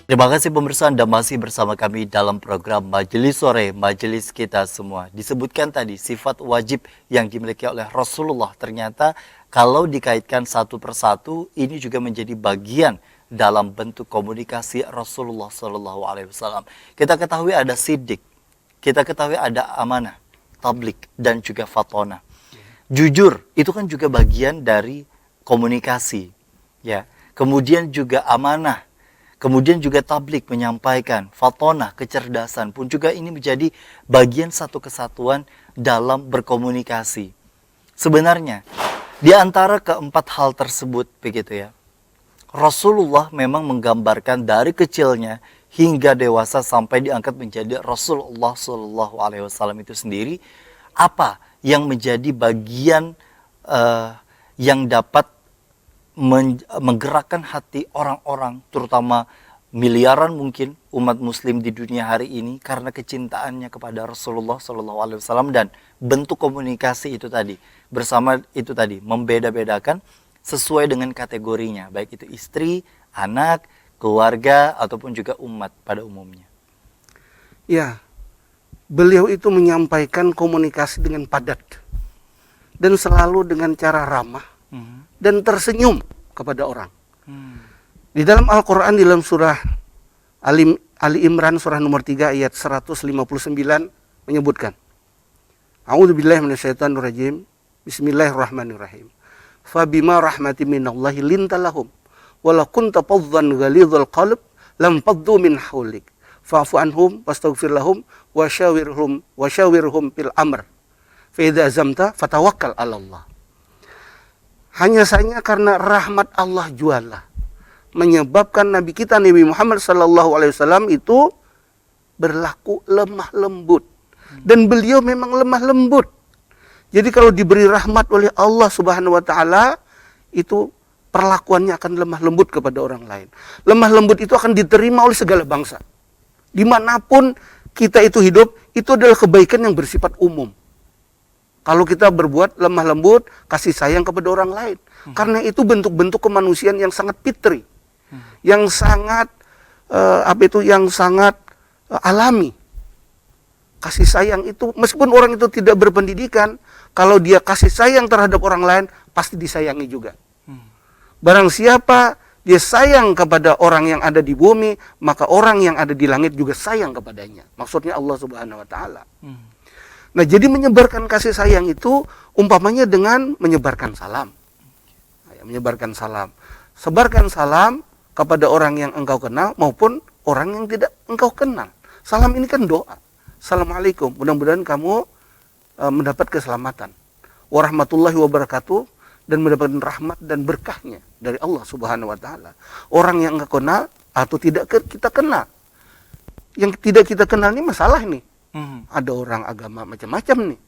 Terima kasih pemirsa, Anda masih bersama kami dalam program Majelis Sore, Majelis Kita Semua. Disebutkan tadi sifat wajib yang dimiliki oleh Rasulullah, ternyata kalau dikaitkan satu persatu ini juga menjadi bagian dalam bentuk komunikasi Rasulullah SAW. Kita ketahui ada sidik, kita ketahui ada amanah, tablik, dan juga fatona. Jujur itu kan juga bagian dari komunikasi, ya. Kemudian juga amanah. Kemudian juga tablik, menyampaikan, fatona, kecerdasan pun juga ini menjadi bagian satu kesatuan dalam berkomunikasi. Sebenarnya, di antara keempat hal tersebut, begitu ya, Rasulullah memang menggambarkan dari kecilnya hingga dewasa sampai diangkat menjadi Rasulullah SAW itu sendiri, apa yang menjadi bagian yang dapat menggerakkan hati orang-orang, terutama miliaran mungkin umat muslim di dunia hari ini karena kecintaannya kepada Rasulullah SAW dan bentuk komunikasi itu tadi, bersama itu tadi, membeda-bedakan sesuai dengan kategorinya, baik itu istri, anak, keluarga, ataupun juga umat pada umumnya. Ya, beliau itu menyampaikan komunikasi dengan padat dan selalu dengan cara ramah dan tersenyum kepada orang. Di dalam Al-Quran, di dalam surah Ali Imran, surah nomor 3 ayat 159 menyebutkan, A'udzubillahi minasyaitonirrajim, Bismillahirrahmanirrahim. Fabima rahmatin minallahi lintalahum, walau kunta faddan ghalidhal qalb lam faddu min hawlik, fa'fu anhum wastaghfir lahum wasyawirhum fil amr. Fa idza azamta fatawakkal 'ala Allah. Hanya saja karena rahmat Allah jualah menyebabkan Nabi kita Nabi Muhammad SAW itu berlaku lemah lembut, dan beliau memang lemah lembut. Jadi kalau diberi rahmat oleh Allah Subhanahu Wa Taala, itu perlakuannya akan lemah lembut kepada orang lain. Lemah lembut itu akan diterima oleh segala bangsa. Dimanapun kita itu hidup, itu adalah kebaikan yang bersifat umum. Kalau kita berbuat lemah lembut, kasih sayang kepada orang lain. Karena itu bentuk-bentuk kemanusiaan yang sangat fitri. Yang sangat, yang sangat alami. Kasih sayang itu, meskipun orang itu tidak berpendidikan, kalau dia kasih sayang terhadap orang lain, pasti disayangi juga. Barang siapa dia sayang kepada orang yang ada di bumi, maka orang yang ada di langit juga sayang kepadanya. Maksudnya Allah Subhanahu Wa Taala. Nah, jadi menyebarkan kasih sayang itu umpamanya dengan menyebarkan salam. Menyebarkan salam. Sebarkan salam kepada orang yang engkau kenal maupun orang yang tidak engkau kenal. Salam ini kan doa. Assalamualaikum. Mudah-mudahan kamu mendapat keselamatan. Warahmatullahi wabarakatuh, dan mendapatkan rahmat dan berkahnya dari Allah Subhanahu Wa Taala. Orang yang engkau kenal atau tidak kita kenal. Yang tidak kita kenal ini masalah nih. Ada orang agama macam-macam nih,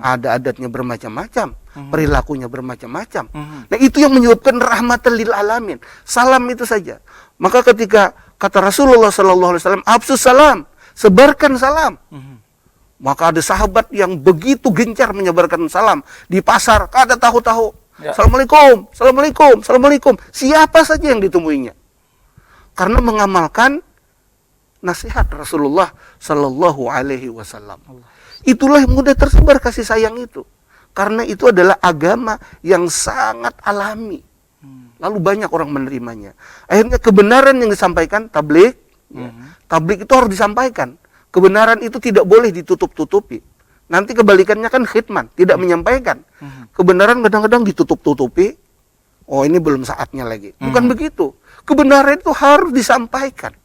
ada adatnya bermacam-macam, perilakunya bermacam-macam. Nah, itu yang menyebabkan rahmatan lil alamin. Salam itu saja. Maka ketika kata Rasulullah SAW, "Afsus salam," sebarkan salam. Maka ada sahabat yang begitu gencar menyebarkan salam di pasar, kada tahu-tahu. Ya. Assalamualaikum, assalamualaikum, assalamualaikum. Siapa saja yang ditemuinya, karena mengamalkan nasihat Rasulullah Sallallahu Alaihi Wasallam. Itulah yang mudah tersebar kasih sayang itu, karena itu adalah agama yang sangat alami. Lalu banyak orang menerimanya. Akhirnya kebenaran yang disampaikan tablik, tablik itu harus disampaikan. Kebenaran itu tidak boleh ditutup-tutupi. Nanti kebalikannya kan khidman, tidak menyampaikan. Kebenaran kadang-kadang ditutup-tutupi. Oh, ini belum saatnya lagi. Bukan begitu. Kebenaran itu harus disampaikan.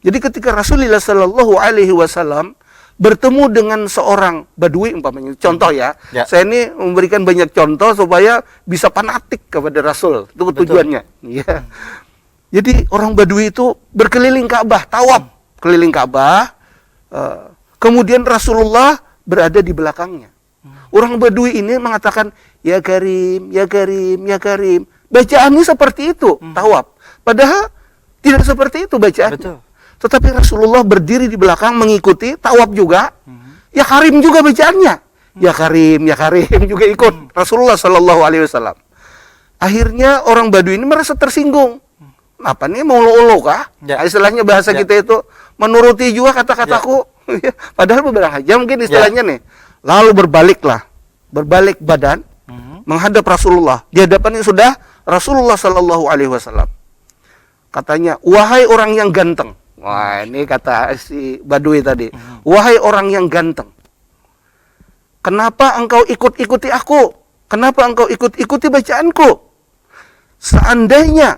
Jadi ketika Rasulullah Shallallahu Alaihi Wasallam bertemu dengan seorang badui umpamanya, contoh ya, saya ini memberikan banyak contoh supaya bisa fanatik kepada Rasul, itu tujuannya. Ya. Jadi orang badui itu berkeliling Ka'bah, tawaf keliling Ka'bah, kemudian Rasulullah berada di belakangnya. Orang badui ini mengatakan, ya Karim, ya Karim, ya Karim. Bacaannya seperti itu, tawaf. Padahal tidak seperti itu bacaannya. Betul. Tetapi Rasulullah berdiri di belakang mengikuti, tawaf juga. Ya Karim juga bacaannya. Ya Karim juga ikut Rasulullah Sallallahu Alaihi Wasallam. Akhirnya orang Badui ini merasa tersinggung. apa nih, mau ulu kah? Ya. Nah, istilahnya bahasa Ya. kita itu menuruti juga kata-kataku. Padahal beberapa jam mungkin istilahnya nih. Lalu berbalik badan menghadap Rasulullah. Di hadapannya sudah Rasulullah Sallallahu Alaihi Wasallam. Katanya, wahai orang yang ganteng. Wah, ini kata si Badui tadi. Wahai orang yang ganteng. Kenapa engkau ikut-ikuti aku? Kenapa engkau ikut-ikuti bacaanku? Seandainya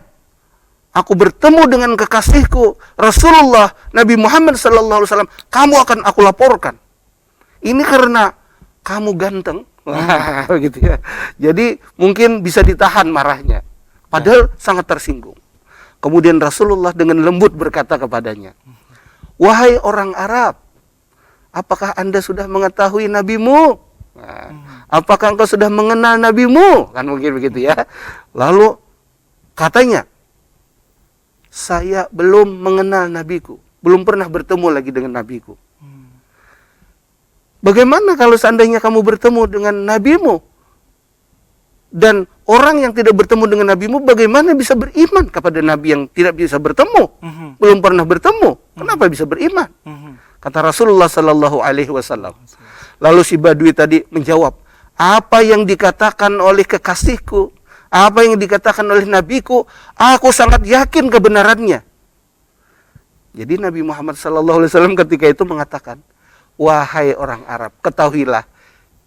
aku bertemu dengan kekasihku Rasulullah Nabi Muhammad sallallahu alaihi wasallam, kamu akan aku laporkan. Ini karena kamu ganteng. Wah, begitu ya. Jadi mungkin bisa ditahan marahnya. Padahal sangat tersinggung. Kemudian Rasulullah dengan lembut berkata kepadanya, wahai orang Arab, apakah Anda sudah mengetahui nabimu? Nah, apakah engkau sudah mengenal nabimu? Kan mungkin begitu ya. Lalu katanya, saya belum mengenal nabiku, belum pernah bertemu lagi dengan nabiku. Bagaimana kalau seandainya kamu bertemu dengan nabimu? Dan orang yang tidak bertemu dengan nabimu, bagaimana bisa beriman kepada nabi yang tidak bisa bertemu? Belum pernah bertemu, kenapa bisa beriman? Kata Rasulullah Sallallahu Alaihi Wasallam. Lalu si Badui tadi menjawab, apa yang dikatakan oleh kekasihku, apa yang dikatakan oleh nabiku, aku sangat yakin kebenarannya. Jadi Nabi Muhammad Sallallahu Alaihi Wasallam ketika itu mengatakan, wahai orang Arab, ketahuilah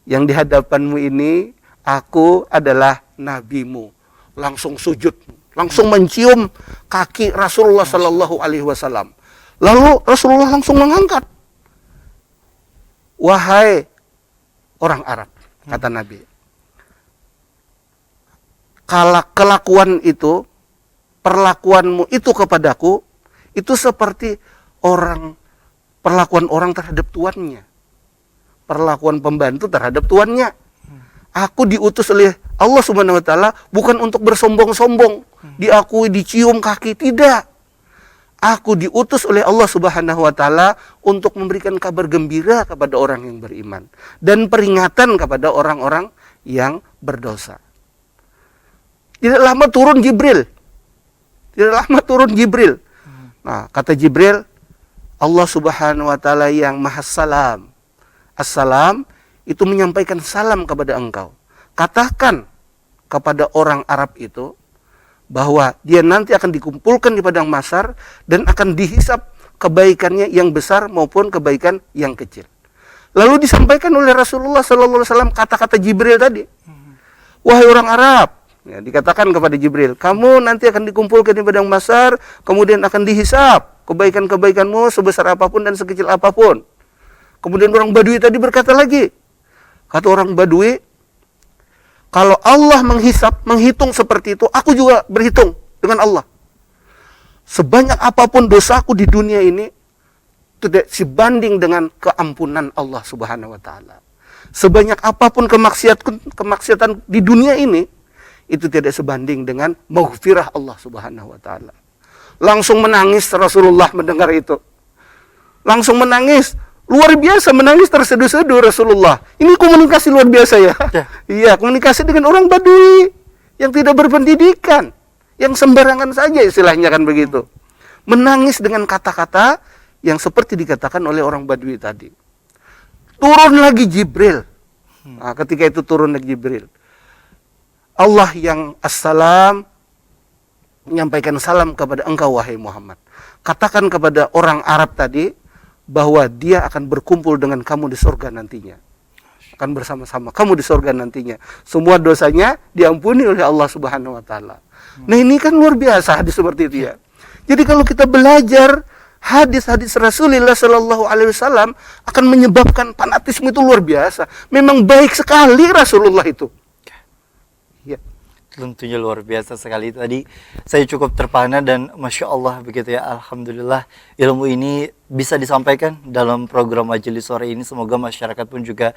yang di hadapanmu ini aku adalah nabimu. Langsung sujud, langsung mencium kaki Rasulullah Sallallahu Alaihi Wasallam. Lalu Rasulullah langsung mengangkat, wahai orang Arab, kata Nabi, kalau kelakuan itu, perlakuanmu itu kepadaku, itu seperti perlakuan orang terhadap tuannya, perlakuan pembantu terhadap tuannya. Aku diutus oleh Allah Subhanahu wa taala bukan untuk bersombong-sombong, diakui, dicium kaki, tidak. Aku diutus oleh Allah Subhanahu wa taala untuk memberikan kabar gembira kepada orang yang beriman dan peringatan kepada orang-orang yang berdosa. Tidak lama turun Jibril. Nah, kata Jibril, Allah Subhanahu wa taala yang Maha Salam, Assalam, itu menyampaikan salam kepada engkau. Katakan kepada orang Arab itu bahwa dia nanti akan dikumpulkan di padang mahsyar dan akan dihisap kebaikannya yang besar maupun kebaikan yang kecil. Lalu disampaikan oleh Rasulullah sallallahu alaihi wasallam kata-kata Jibril tadi. Wahai orang Arab, ya, dikatakan kepada Jibril, kamu nanti akan dikumpulkan di padang mahsyar, kemudian akan dihisap kebaikan-kebaikanmu sebesar apapun dan sekecil apapun. Kemudian orang Badui tadi berkata lagi, kata orang Badui, kalau Allah menghitung seperti itu, aku juga berhitung dengan Allah. Sebanyak apapun dosaku di dunia ini, tidak sebanding dengan keampunan Allah Subhanahu wa taala. Sebanyak apapun kemaksiatan di dunia ini, itu tidak sebanding dengan maghfirah Allah Subhanahu wa taala. Langsung menangis Rasulullah mendengar itu. Langsung menangis. Luar biasa, menangis terseduh-seduh Rasulullah. Ini komunikasi luar biasa ya. Iya, komunikasi dengan orang Badui yang tidak berpendidikan, yang sembarangan saja istilahnya kan begitu. Menangis dengan kata-kata yang seperti dikatakan oleh orang Badui tadi. Turun lagi Jibril. Nah, ketika itu turun lagi Jibril. Allah yang Assalam menyampaikan salam kepada engkau wahai Muhammad. Katakan kepada orang Arab tadi bahwa dia akan berkumpul dengan kamu di surga nantinya. Akan bersama-sama kamu di surga nantinya. Semua dosanya diampuni oleh Allah Subhanahu wa taala. Nah, ini kan luar biasa hadis seperti itu ya. Jadi kalau kita belajar hadis-hadis Rasulullah sallallahu alaihi wasallam akan menyebabkan fanatisme itu luar biasa. Memang baik sekali Rasulullah itu. Ya. Tentunya luar biasa sekali. Tadi saya cukup terpana dan Masya Allah begitu ya. Alhamdulillah ilmu ini bisa disampaikan dalam program majelis sore ini. Semoga masyarakat pun juga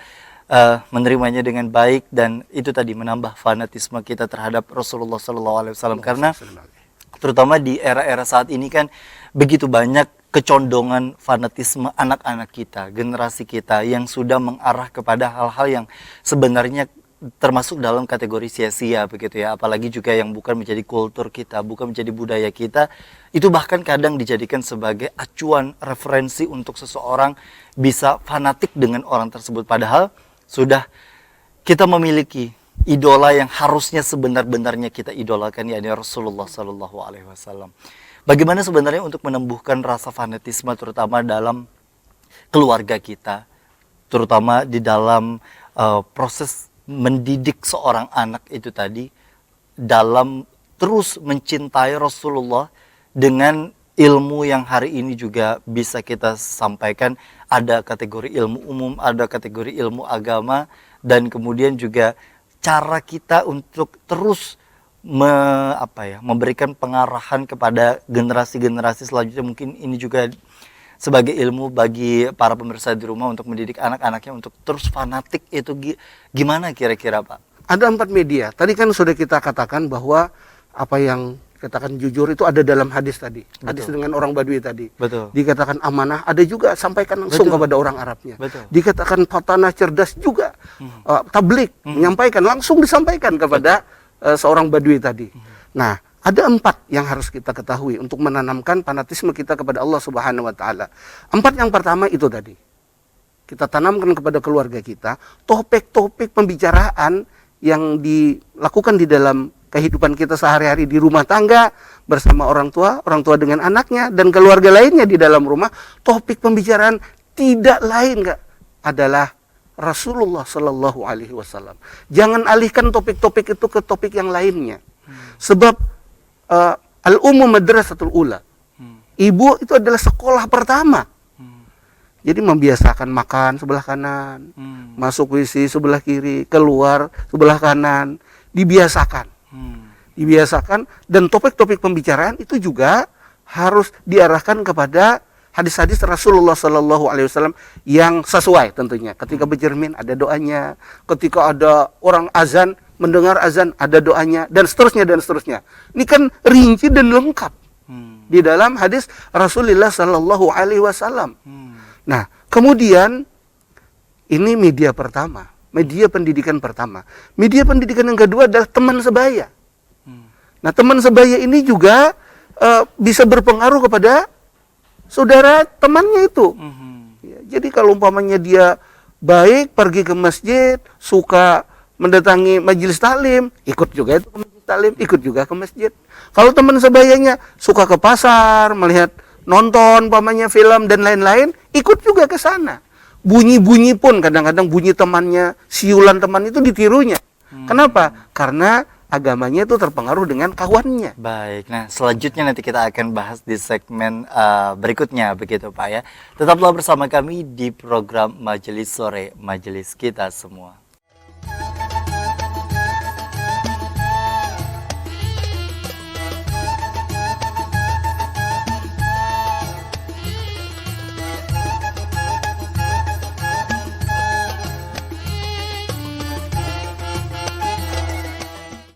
menerimanya dengan baik. Dan itu tadi menambah fanatisme kita terhadap Rasulullah SAW. Karena terutama di era-era saat ini kan begitu banyak kecondongan fanatisme anak-anak kita, generasi kita yang sudah mengarah kepada hal-hal yang sebenarnya termasuk dalam kategori sia-sia begitu ya, apalagi juga yang bukan menjadi kultur kita, bukan menjadi budaya kita, itu bahkan kadang dijadikan sebagai acuan referensi untuk seseorang bisa fanatik dengan orang tersebut, padahal sudah kita memiliki idola yang harusnya sebenar-benarnya kita idolakan, yakni Rasulullah Sallallahu Alaihi Wasallam. Bagaimana sebenarnya untuk menumbuhkan rasa fanatisme terutama dalam keluarga kita, terutama di dalam proses mendidik seorang anak itu tadi, dalam terus mencintai Rasulullah dengan ilmu yang hari ini juga bisa kita sampaikan. Ada kategori ilmu umum, ada kategori ilmu agama, dan kemudian juga cara kita untuk terus memberikan pengarahan kepada generasi-generasi selanjutnya. Mungkin ini juga sebagai ilmu bagi para pemirsa di rumah untuk mendidik anak-anaknya untuk terus fanatik itu gimana kira-kira Pak? Ada 4 media. Tadi kan sudah kita katakan bahwa apa yang katakan jujur itu ada dalam hadis tadi. Betul. Hadis dengan orang Badui tadi. Betul. Dikatakan amanah, ada juga sampaikan langsung Betul. kepada orang Arabnya. Betul. Dikatakan patanah cerdas juga. Tablik, menyampaikan, langsung disampaikan kepada seorang Badui tadi. Nah, ada 4 yang harus kita ketahui untuk menanamkan fanatisme kita kepada Allah Subhanahu wa taala. 4 yang pertama itu tadi. Kita tanamkan kepada keluarga kita topik-topik pembicaraan yang dilakukan di dalam kehidupan kita sehari-hari di rumah tangga bersama orang tua dengan anaknya dan keluarga lainnya di dalam rumah. Topik pembicaraan tidak lain adalah Rasulullah Sallallahu Alaihi Wasallam. Jangan alihkan topik-topik itu ke topik yang lainnya. Sebab al-ummu madrasatul ula. Ibu itu adalah sekolah pertama. Jadi membiasakan makan sebelah kanan, masuk WC sebelah kiri, keluar sebelah kanan, dibiasakan. Dibiasakan, dan topik-topik pembicaraan itu juga harus diarahkan kepada hadis-hadis Rasulullah Sallallahu Alaihi Wasallam yang sesuai tentunya. Ketika bercermin ada doanya, ketika ada orang azan, mendengar azan ada doanya, dan seterusnya dan seterusnya. Ini kan rinci dan lengkap di dalam hadis Rasulullah Sallallahu Alaihi Wasallam. Nah, kemudian ini media pertama, media pendidikan pertama. Media pendidikan yang kedua adalah teman sebaya. Nah, teman sebaya ini juga bisa berpengaruh kepada saudara temannya itu. Ya, jadi kalau umpamanya dia baik, pergi ke masjid, suka mendatangi majelis taklim, ikut juga itu ke majelis taklim, ikut juga ke masjid. Kalau teman sebayanya suka ke pasar, melihat nonton umpamanya film dan lain-lain, ikut juga ke sana. Bunyi-bunyi pun kadang-kadang bunyi temannya, siulan teman itu ditirunya. Kenapa? Karena agamanya itu terpengaruh dengan kawannya. Baik, nah selanjutnya nanti kita akan bahas di segmen berikutnya begitu Pak ya. Tetaplah bersama kami di program Majelis Sore, Majelis Kita Semua.